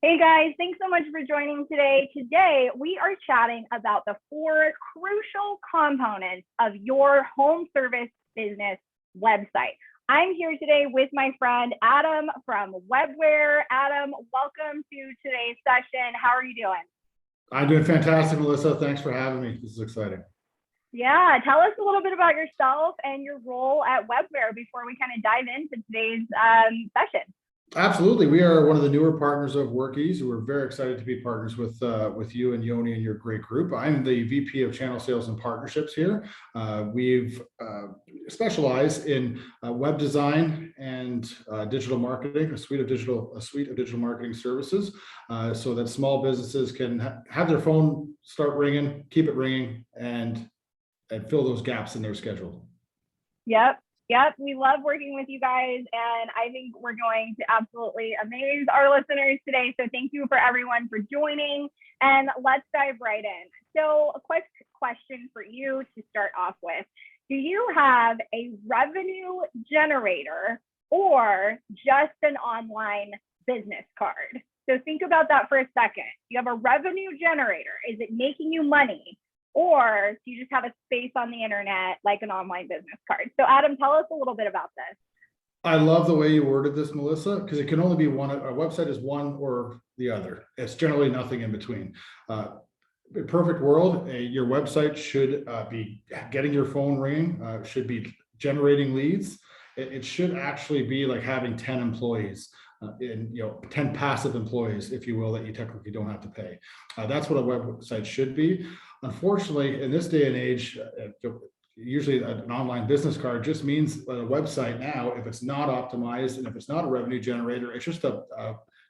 Hey guys, thanks so much for joining today. Today, we are chatting about the four crucial components of your home service business website. I'm here today with my friend Adam from Webware. Adam, welcome to today's session. How are you doing? I'm doing fantastic, Melissa. Thanks for having me. This is exciting. Yeah, tell us a little bit about yourself and your role at Webware before we kind of dive into today's session. Absolutely. We are one of the newer partners of Workiz. We're very excited to be partners with you and Yoni and your great group. I'm the VP of Channel Sales and Partnerships here. We've specialized in web design and digital marketing, a suite of digital marketing services, so that small businesses can have their phone start ringing, keep it ringing, and fill those gaps in their schedule. Yep. We love working with you guys, and I think we're going to absolutely amaze our listeners today. So thank you for everyone for joining, and let's dive right in. So a quick question for you to start off with. Do you have a revenue generator or just an online business card? So think about that for a second. You have a revenue generator. Is it making you money? Or do you just have a space on the internet like an online business card? So Adam, tell us a little bit about this. I love the way you worded this, Melissa, because it can only be one. A website is one or the other. It's generally nothing in between. In perfect world, your website should be getting your phone ringing, should be generating leads. It should actually be like having 10 employees. 10 passive employees, if you will, that you technically don't have to pay. That's what a website should be. Unfortunately, in this day and age, usually an online business card just means a website now, if it's not optimized and if it's not a revenue generator, it's just a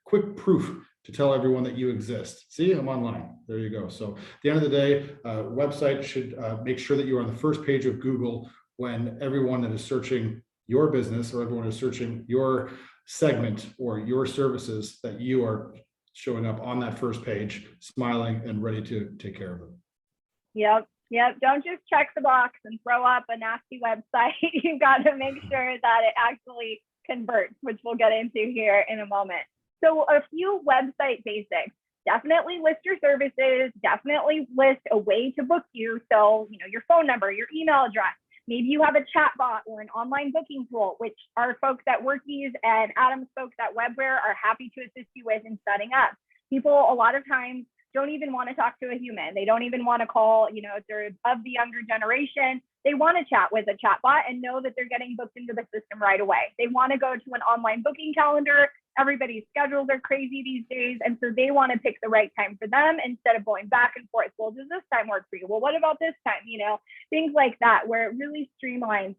quick proof to tell everyone that you exist. See, I'm online. There you go. So at the end of the day, website should make sure that you're on the first page of Google when everyone that is searching your business or everyone is searching your segment or your services, that you are showing up on that first page, smiling and ready to take care of them. Yep. Don't just check the box and throw up a nasty website. You've got to make sure that it actually converts, which we'll get into here in a moment. So a few website basics. Definitely list your services. Definitely list a way to book you. So, your phone number, your email address. Maybe you have a chat bot or an online booking tool, which our folks at Workiz and Adam's folks at Webware are happy to assist you with in setting up. People a lot of times don't even want to talk to a human. They don't even want to call, if they're of the younger generation, they want to chat with a chatbot and know that they're getting booked into the system right away. They want to go to an online booking calendar. Everybody's schedules are crazy these days. And so they want to pick the right time for them instead of going back and forth. Well, does this time work for you? Well, what about this time? Things like that, where it really streamlines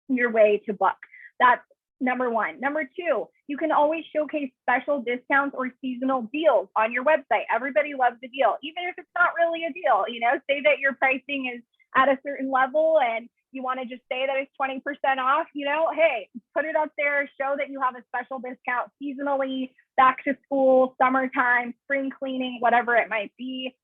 your way to book. That's number one. Number two, you can always showcase special discounts or seasonal deals on your website. Everybody loves a deal, even if it's not really a deal. Say that your pricing is at a certain level and you want to just say that it's 20% off, hey, put it up there, show that you have a special discount seasonally, back to school, summertime, spring cleaning, whatever it might be,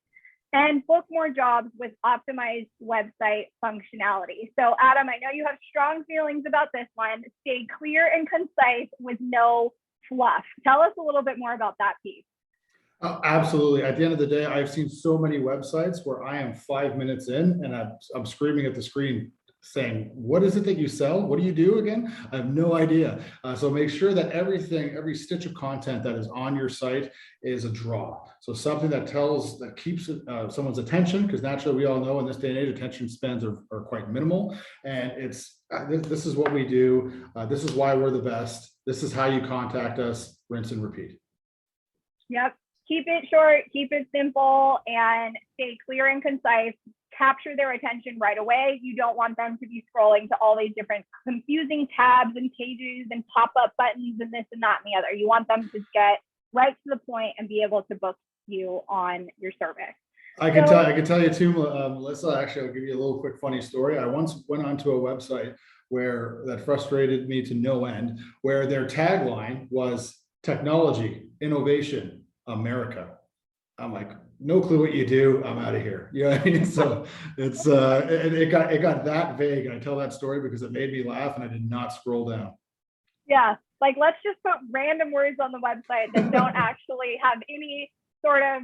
and book more jobs with optimized website functionality. So Adam, I know you have strong feelings about this one. Stay clear and concise with no fluff. Tell us a little bit more about that piece. Absolutely. At the end of the day, I've seen so many websites where I am 5 minutes in and I'm screaming at the screen saying, what is it that you sell? What do you do again? I have no idea. So make sure that every stitch of content that is on your site is a draw. So something that keeps someone's attention, because naturally we all know in this day and age, attention spans are quite minimal. And this is what we do. This is why we're the best. This is how you contact us, rinse and repeat. Yep. Keep it short, keep it simple, and stay clear and concise. Capture their attention right away. You don't want them to be scrolling to all these different confusing tabs and pages and pop-up buttons and this and that and the other. You want them to get right to the point and be able to book you on your service. I can tell you too, Melissa. Actually, I'll give you a little quick funny story. I once went onto a website that frustrated me to no end, where their tagline was technology, innovation, America. I'm like, no clue what you do. I'm out of here. You know what I mean? So it got that vague. And I tell that story because it made me laugh and I did not scroll down. Yeah, Like, let's just put random words on the website that don't actually have any sort of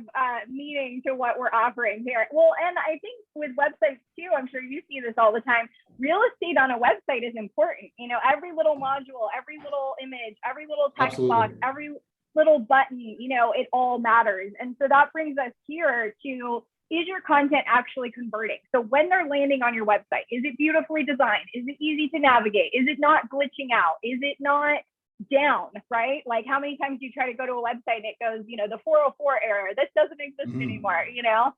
meaning to what we're offering here. Well, and I think with websites too, I'm sure you see this all the time. Real estate on a website is important. You know, every little module, every little image, every little text box, every little button, you know, it all matters. And so that brings us here to, is your content actually converting? So when they're landing on your website, is it beautifully designed? Is it easy to navigate? Is it not glitching out? Is it not down, right? Like, how many times do you try to go to a website and it goes, you know, the 404 error, this doesn't exist anymore, you know?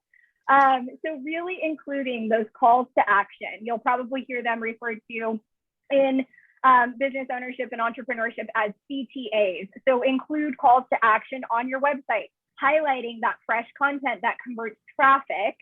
So really including those calls to action. You'll probably hear them referred to in business ownership and entrepreneurship as CTAs. So include calls to action on your website, highlighting that fresh content that converts traffic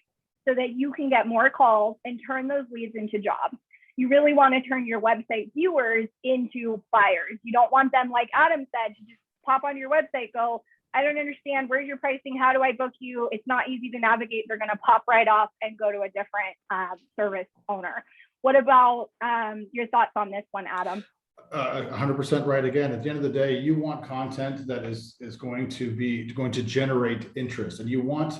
so that you can get more calls and turn those leads into jobs. You really want to turn your website viewers into buyers. You don't want them, like Adam said, to just pop on your website, go, I don't understand, where's your pricing? How do I book you? It's not easy to navigate. They're going to pop right off and go to a different service owner. What about your thoughts on this one, Adam? 100% right. Again, at the end of the day, you want content that is going to generate interest, and you want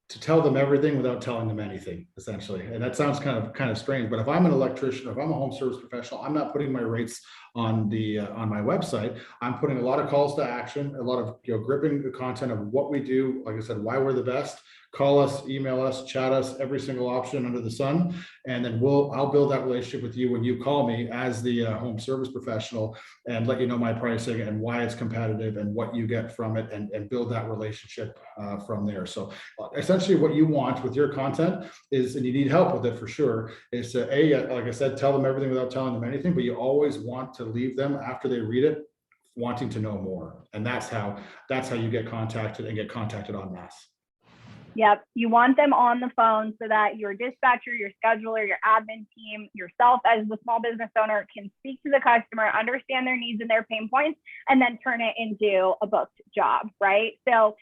to tell them everything without telling them anything, essentially. And that sounds kind of strange, but if I'm an electrician, or if I'm a home service professional, I'm not putting my rates on my website. I'm putting a lot of calls to action, a lot of gripping the content of what we do. Like I said, why we're the best. Call us, email us, chat us, every single option under the sun. And then I'll build that relationship with you when you call me as the home service professional, and let you know my pricing and why it's competitive and what you get from it, and build that relationship from there. So essentially what you want with your content is, and you need help with it for sure, is to, like I said, tell them everything without telling them anything, but you always want to leave them after they read it wanting to know more. And that's how you get contacted and get contacted en masse. Yep. You want them on the phone so that your dispatcher, your scheduler, your admin team, yourself as the small business owner can speak to the customer, understand their needs and their pain points, and then turn it into a booked job, right? So,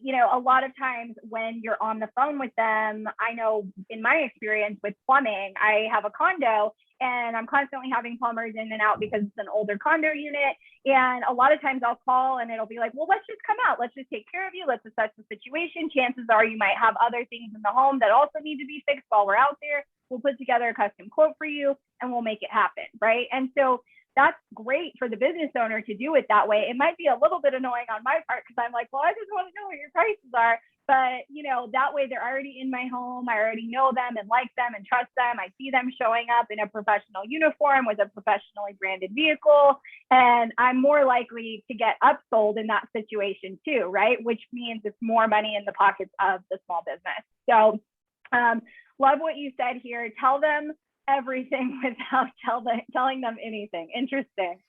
you know, a lot of times when you're on the phone with them, I know in my experience with plumbing, I have a condo and I'm constantly having plumbers in and out because it's an older condo unit. And a lot of times I'll call and it'll be like, well, let's just come out. Let's just take care of you. Let's assess the situation. Chances are you might have other things in the home that also need to be fixed while we're out there. We'll put together a custom quote for you and we'll make it happen, right? And so that's great for the business owner to do it that way. It might be a little bit annoying on my part because I'm like, well, I just want to know what your prices are. But, you know, that way they're already in my home. I already know them and like them and trust them. I see them showing up in a professional uniform with a professionally branded vehicle. And I'm more likely to get upsold in that situation too, right? Which means it's more money in the pockets of the small business. So love what you said here. Tell them everything without telling them anything. Interesting.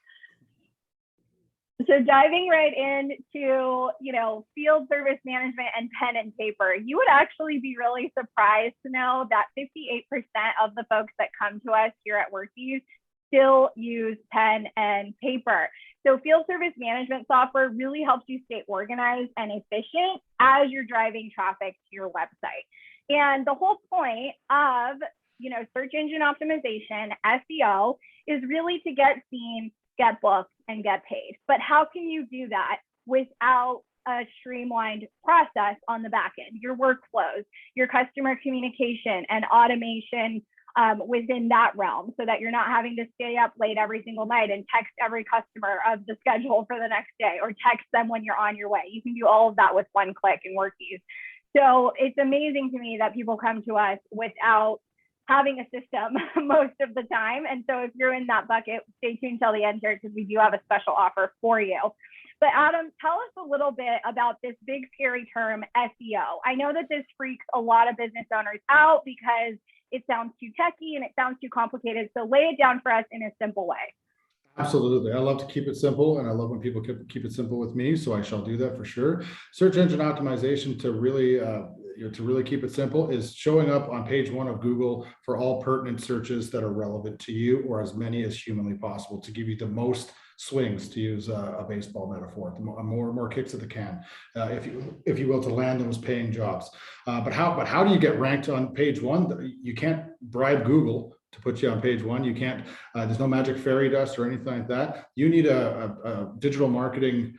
So diving right into, you know, field service management and pen and paper, you would actually be really surprised to know that 58% of the folks that come to us here at Workies still use pen and paper. So field service management software really helps you stay organized and efficient as you're driving traffic to your website. And the whole point of, you know, search engine optimization, SEO, is really to get seen, get booked, and get paid. But how can you do that without a streamlined process on the back end? Your workflows, your customer communication and automation within that realm, so that you're not having to stay up late every single night and text every customer of the schedule for the next day, or text them when you're on your way. You can do all of that with one click in Workies. So it's amazing to me that people come to us without having a system most of the time. And so if you're in that bucket, stay tuned till the end here because we do have a special offer for you. But Adam, tell us a little bit about this big scary term SEO. I know that this freaks a lot of business owners out because it sounds too techy and it sounds too complicated. So lay it down for us in a simple way. Absolutely. I love to keep it simple, and I love when people keep it simple with me. So I shall do that for sure. Search engine optimization, to really keep it simple, is showing up on page 1 of Google for all pertinent searches that are relevant to you, or as many as humanly possible, to give you the most swings, to use a baseball metaphor, more kicks at the can, if you will, to land those paying jobs. But how do you get ranked on page 1? You can't bribe Google to put you on page one. You can't, there's no magic fairy dust or anything like that. You need a digital marketing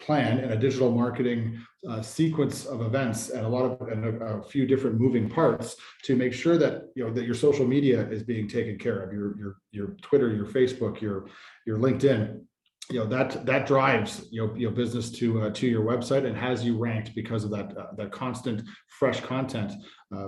plan and a digital marketing sequence of events and a few different moving parts to make sure that that your social media is being taken care of, your Twitter, your Facebook, your LinkedIn. That drives business to your website and has you ranked because of that constant fresh content.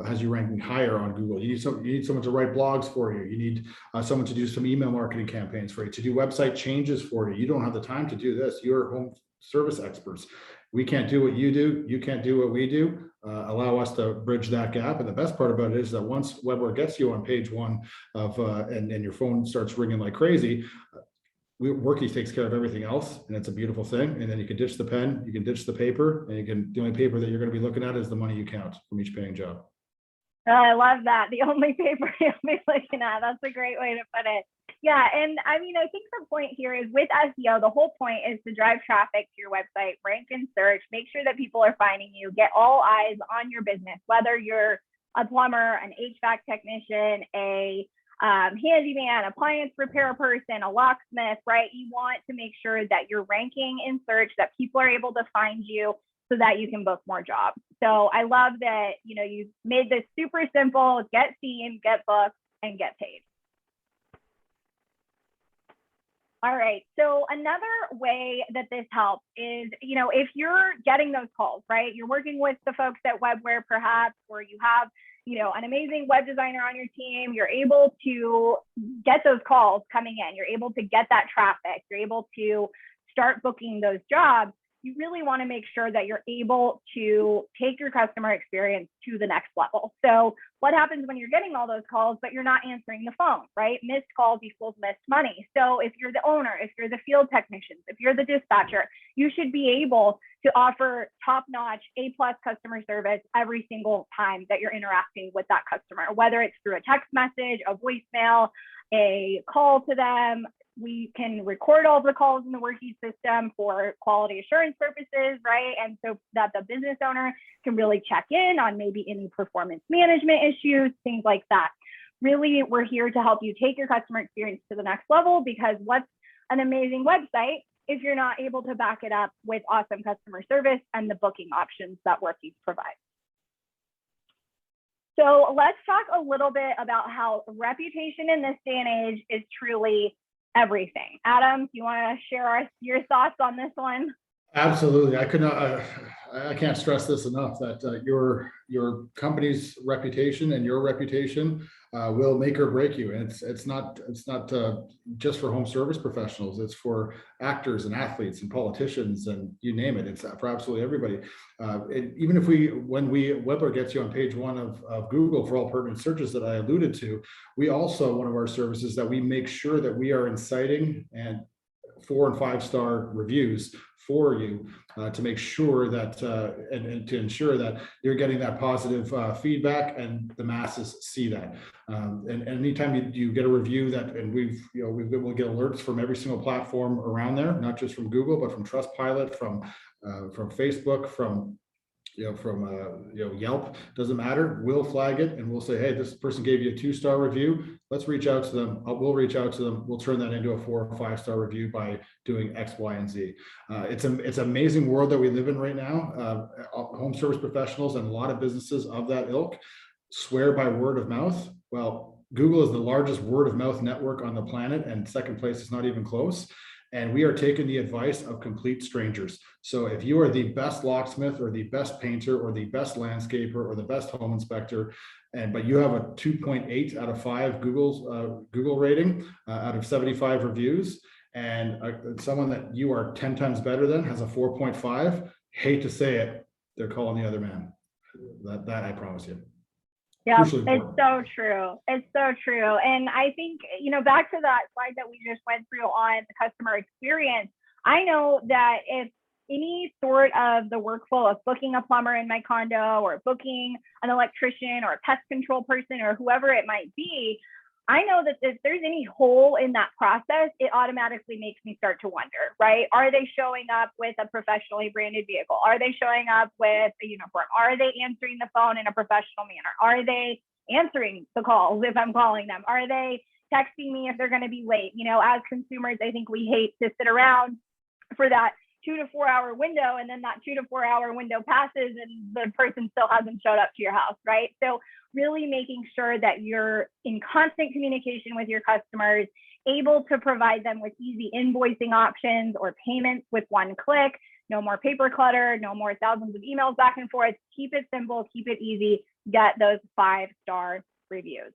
Has you ranking higher on Google. You need someone to write blogs for you. You need someone to do some email marketing campaigns for you, to do website changes for you. You don't have the time to do this. You're home service experts. We can't do what you do. You can't do what we do. Allow us to bridge that gap. And the best part about it is that once Webware gets you on page one of and your phone starts ringing like crazy, Workies takes care of everything else, and it's a beautiful thing. And then you can ditch the pen, you can ditch the paper, and the only paper that you're going to be looking at is the money you count from each paying job. I love that. The only paper you'll be looking at. That's a great way to put it. Yeah. And I mean, I think the point here is with SEO, the whole point is to drive traffic to your website, rank and search, make sure that people are finding you, get all eyes on your business, whether you're a plumber, an HVAC technician, a handyman, appliance repair person, a locksmith, right? You want to make sure that you're ranking in search, that people are able to find you so that you can book more jobs. So I love that, you made this super simple: get seen, get booked, and get paid. All right. So another way that this helps is, if you're getting those calls, right? You're working with the folks at Webware perhaps, or you have an amazing web designer on your team, you're able to get those calls coming in, you're able to get that traffic, you're able to start booking those jobs. You really want to make sure that you're able to take your customer experience to the next level. So what happens when you're getting all those calls, but you're not answering the phone, right? Missed calls equals missed money. So if you're the owner, if you're the field technicians, if you're the dispatcher, you should be able to offer top-notch A+ customer service every single time that you're interacting with that customer, whether it's through a text message, a voicemail, a call to them. We can record all the calls in the Workies system for quality assurance purposes, right? And so that the business owner can really check in on maybe any performance management issues, things like that. Really, we're here to help you take your customer experience to the next level, because what's an amazing website if you're not able to back it up with awesome customer service and the booking options that Workies provides? So let's talk a little bit about how reputation in this day and age is truly everything. Adam, do you want to share your thoughts on this one? Absolutely. I could not. I can't stress this enough that your company's reputation and your reputation will make or break you. And it's not just for home service professionals. It's for actors and athletes and politicians and you name it. It's for absolutely everybody. Even if when Webware gets you on page one of Google for all pertinent searches that I alluded to, we also, one of our services that we make sure that we are inciting and 4- and 5-star reviews for you to make sure that and to ensure that you're getting that positive feedback and the masses see that. And anytime you get a review that, and we'll get alerts from every single platform around there, not just from Google, but from Trustpilot, from Facebook, from Yelp, doesn't matter. We'll flag it and we'll say, hey, this person gave you a 2-star review. Let's reach out to them. We'll reach out to them. We'll turn that into a 4- or 5-star review by doing X, Y, and Z. It's an amazing world that we live in right now. Home service professionals and a lot of businesses of that ilk swear by word of mouth. Well, Google is the largest word of mouth network on the planet, and second place is not even close. And we are taking the advice of complete strangers. So if you are the best locksmith or the best painter or the best landscaper or the best home inspector, but you have a 2.8 out of 5 Google rating out of 75 reviews, and someone that you are 10 times better than has a 4.5, hate to say it, they're calling the other man. That I promise you. Yeah, it's so true. It's so true. And I think, back to that slide that we just went through on the customer experience, I know that if any sort of the workflow of booking a plumber in my condo or booking an electrician or a pest control person or whoever it might be, I know that if there's any hole in that process, it automatically makes me start to wonder, right? Are they showing up with a professionally branded vehicle? Are they showing up with a uniform? Are they answering the phone in a professional manner? Are they answering the calls if I'm calling them? Are they texting me if they're going to be late? You know, as consumers, I think we hate to sit around for that 2 to 4 hour window, and then that 2 to 4 hour window passes and the person still hasn't showed up to your house, right? So really making sure that you're in constant communication with your customers, able to provide them with easy invoicing options or payments with one click, no more paper clutter, no more thousands of emails back and forth. Keep it simple, keep it easy, get those 5-star reviews.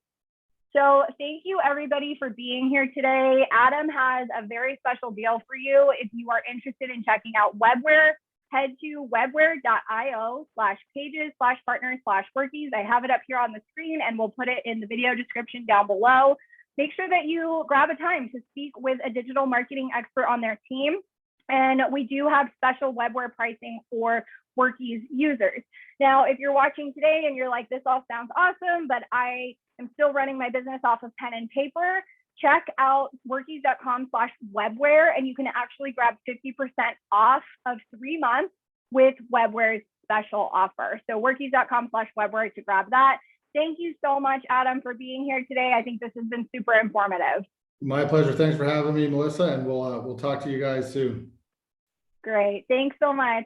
So thank you everybody for being here today. Adam has a very special deal for you. If you are interested in checking out Webware, head to webware.io/pages/partners/workies. I have it up here on the screen and we'll put it in the video description down below. Make sure that you grab a time to speak with a digital marketing expert on their team. And we do have special Webware pricing for Workies users. Now, if you're watching today and you're like, this all sounds awesome, but I am still running my business off of pen and paper, check out workies.com/webware and you can actually grab 50% off of 3 months with Webware's special offer. So workies.com/webware to grab that. Thank you so much, Adam, for being here today. I think this has been super informative. My pleasure. Thanks for having me, Melissa, and we'll talk to you guys soon. Great. Thanks so much.